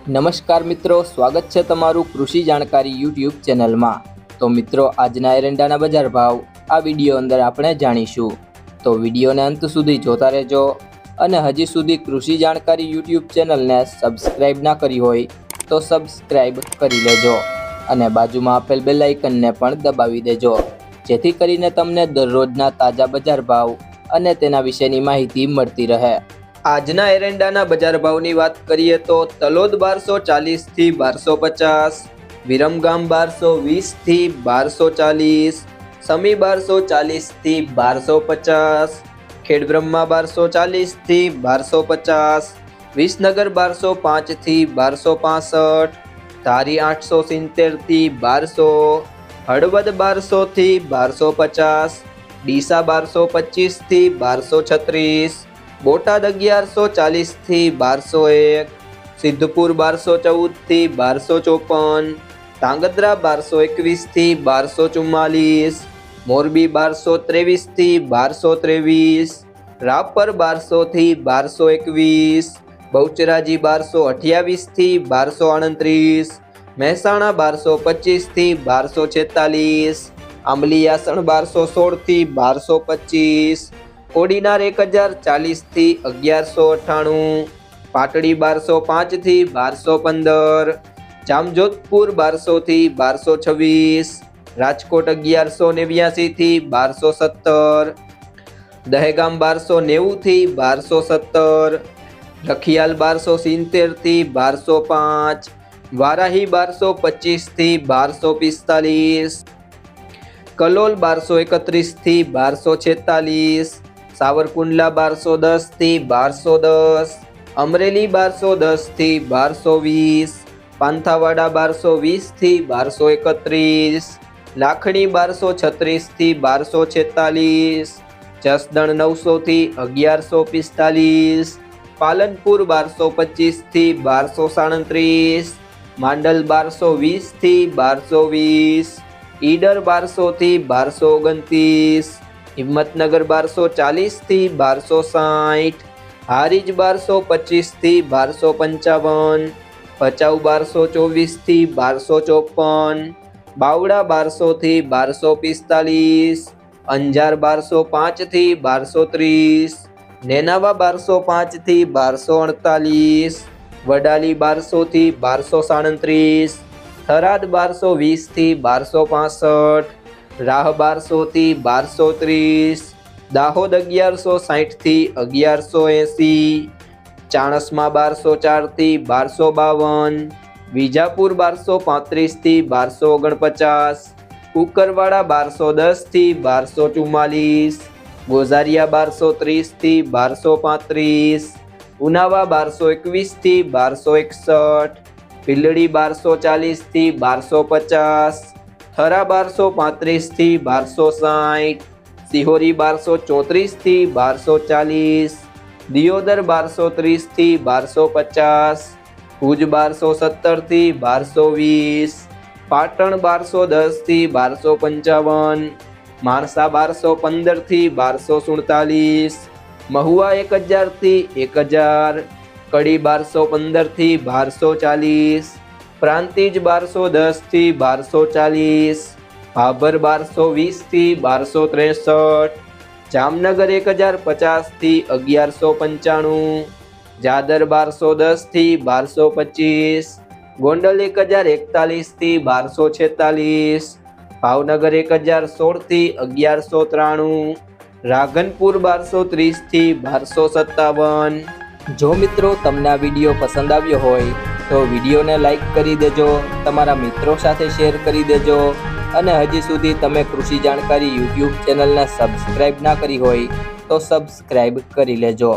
નમસ્કાર મિત્રો, સ્વાગત છે તમારું કૃષિ જાણકારી યુટ્યુબ ચેનલમાં। તો મિત્રો, આજના એરંડાના બજાર ભાવ આ વિડીયો અંદર આપણે જાણીશું, તો વિડીયોને અંત સુધી જોતા રહેજો। અને હજી સુધી કૃષિ જાણકારી યુટ્યુબ ચેનલને સબસ્ક્રાઇબ ના કરી હોય તો સબસ્ક્રાઇબ કરી લેજો અને બાજુમાં આપેલ બેલ આઇકનને પણ દબાવી દેજો, જેથી કરીને તમને દરરોજના તાજા બજાર ભાવ અને તેના વિશેની માહિતી મળતી રહે। આજના એરંડાના બજાર ભાવની વાત કરીએ તો તલોદ 1240 થી 1250, વિરમગામ 1220 થી 1240, સમી 1240 થી 1250, ખેડબ્રહ્મા 1240 થી 1250, વિસનગર 1205 થી 1265, ધારી 870 થી 1200, હળવદ 1200 થી 1250, ડીસા 1225 થી 1236, બોટાદ 1140 થી 1201, સિદ્ધપુર 1214 થી 1254, ધાંગધ્રા 1221 થી 1244, મોરબી 1223 થી 1223, રાપર 1200 થી 1221, બહુચરાજી 1228 થી 1238, મહેસાણા 1225 થી 1246, આંબલિયાસણ 1216 થી 1225, કોડીનાર 1040 થી 1198, પાટડી 1205 થી 1215, જામજોધપુર 1200 થી 1226, રાજકોટ 1189 થી 1217, દહેગામ 1290 થી 1217, રખિયાલ 1270 થી 1205, વારાહી 1225 થી 1245, કલોલ 1231 થી 1246, સાવરકુંડલા 1210 થી 1210, અમરેલી 1210 થી 1220, પાંથાવાડા 1220 થી 1231, લાખણી 1236 થી 1246, જસદણ 900 થી 1145, પાલનપુર 1225 થી 1237, માંડલ 1220 થી 1220, ઈડર 1200 થી 1229, હિંમતનગર 1240 થી 1260, હારીજ 1225 થી 1255, ભચાઉ 1224 થી 1254, બાવડા 1200 થી 1245, અંજાર 1205 થી 1230, નેનાવા 1205 થી 1248, વડાલી 1200 થી 1237, થરાદ 1220 થી 1265, રાહ 1200 થી 1230, દાહોદ 1160 થી 1180, ચાણસ્મા 1204 થી 1252, વિજાપુર 1235 થી 1249, કુકરવાડા 1210 થી 1244, ગોઝારિયા 1230 થી 1235, ઉનાવા 1221 થી 1261, ભીલડી 1240 થી 1250, થરા 1235 થી 1260, સિહોરી 1234 થી 1240, દિયોદર 1230 થી 1250, ભુજ 1217 થી 1220, પાટણ 1210 થી 1255, માણસા 1215 થી 1247, મહુવા 1000 થી 1000, કડી 1215 થી 1240, પ્રાંતિજ 1210 થી 1240, ભાભર 1220 થી 1263, જામનગર 1050 થી 1195, જાદર 1210 થી 1225, ગોંડલ 1041 થી 1246, ભાવનગર 1016 થી 1193, રાધનપુર 1230 થી 1257। જો મિત્રો તમને આ વિડીયો પસંદ આવ્યો હોય તો વિડીયોને લાઈક કરી દેજો, તમારા મિત્રો સાથે શેર કરી દેજો અને હજી સુધી તમે કૃષિ જાણકારી યુટ્યુબ ચેનલને સબસ્ક્રાઇબ ના કરી હોય તો સબસ્ક્રાઇબ કરી લેજો।